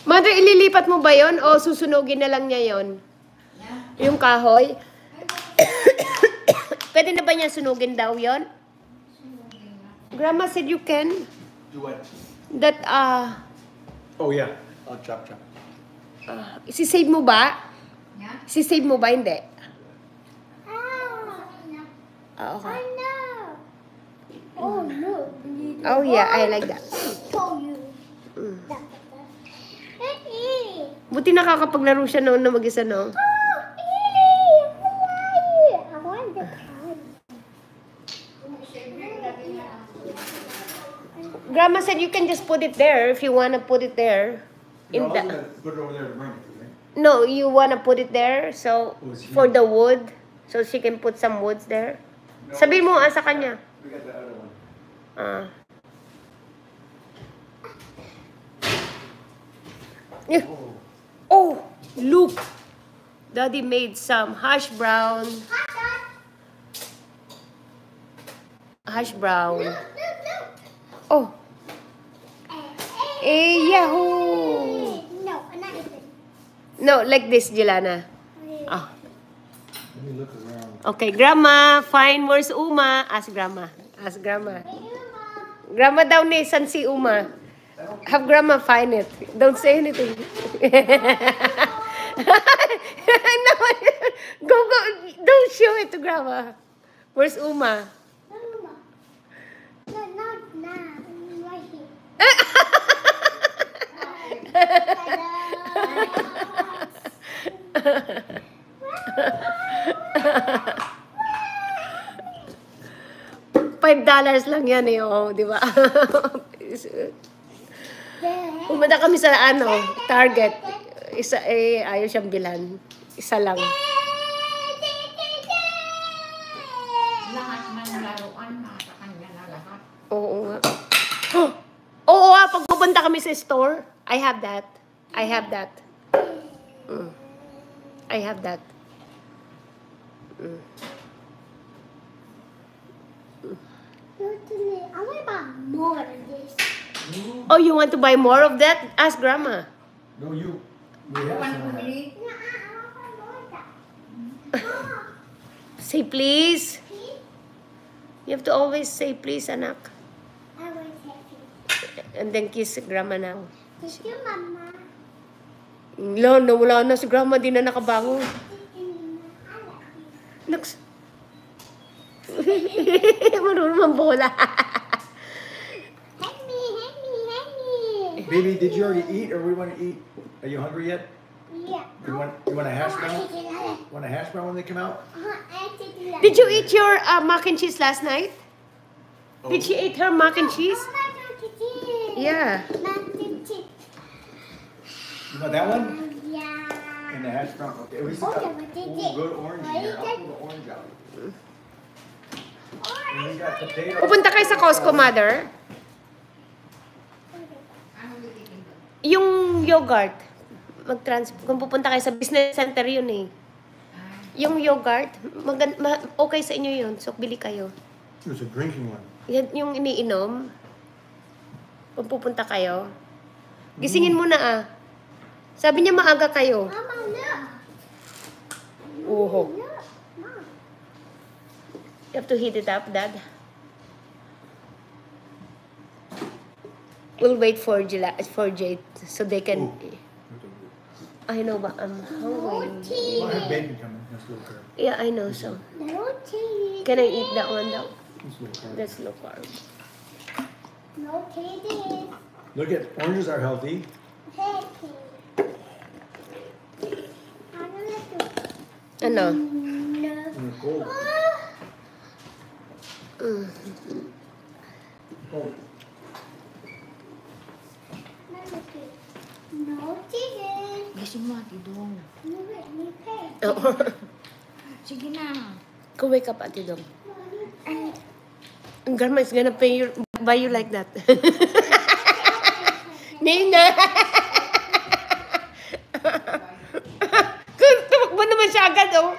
Mother, ililipat mo ba yon o susunugin na lang niya yon? Yung kahoy? Pwede na ba niya sunugin daw yon? Grandma said you can. Do what? That, Oh yeah, I'll chop. isi-save mo ba? Isi-save mo ba? Hindi. Okay. Oh no. Oh yeah, I like that. Buti nakakapaglaro siya noon na mag-isa, no? I want the card. Grandma said you can just put it there if you want to put it there. No, I was gonna put it over there to bring it, right? No, you want to put it there so Oh, it's for here. the wood so she can put some woods there. No, Sabi mo sa kanya. We got the other one. Yeah. Oh, look. Daddy made some hash brown. Hash brown. Oh. Yahoo! No, not even. No, like this, Jelana. Oh. Let me look around. Okay, Grandma, find where's Uma? Ask Grandma. Ask Grandma. Grandma daw ni, san si Uma? Have Grandma find it. Don't say anything. No, go. Don't show it to Grandma. Where's Uma? No, not now. Right here. $5 lang yan eh, oh, di ba? Pumunta kami sa Target. Isa ayaw siyang bilan. Isa lang. Lahat man laruan, nasa kanya na lahat. Oo nga. Oo nga, pag pupunta kami sa store, I have that. I have that. I have that. I want to buy more of this. Oh, you want to buy more of that? Ask Grandma. No, you. We have Iwan some of that. bumili. No, I want more of that. Say please. You have to always say please, anak. I want to And then kiss Grandma now. Thank you, Mama. Wala na si Grandma, di na nakabangon. Naks. Marunong bola. Help me. Baby, did you already eat, or we want to eat? Are you hungry yet? Yeah. You want a hash brown? I Want a hash brown when they come out? Did you eat your mac and cheese last night? Did she eat her mac and cheese? Yeah. You want that one? Yeah. And the hash brown. Okay, we Oh, got yeah, but did ooh, it- good orange in here. I'll pull the orange out. And we got potato. Pupunta kayo sa Costco, Mother. Ano bibigyan doon? Yung yogurt. Kung pupunta kayo sa business center yun eh. Yung yogurt, okay sa inyo yun. So, bili kayo. It's a drinking one. Yan yung iniinom. Kung pupunta kayo. Gisingin mo na Sabi niya maaga kayo. Mama, look. Uho. Look. Mom. You have to heat it up, Dad. We'll wait for Jade so they can... Ooh. I know, but I'm hungry. tea. Well, I have bacon coming. That's low carb. Yeah, I know, so... No tea. Can I eat that one though? That's low carb. That's low carb. No tea. Look at oranges are healthy. Happy. Ano? No. And they're cold. Oh, No tea. Gising mo, Ate Dong. No, wait, me pay. Sige na. Go wake up, Ate Dong. Grandma is gonna buy you like that. Nina! Tumakbo naman siya agad, oh.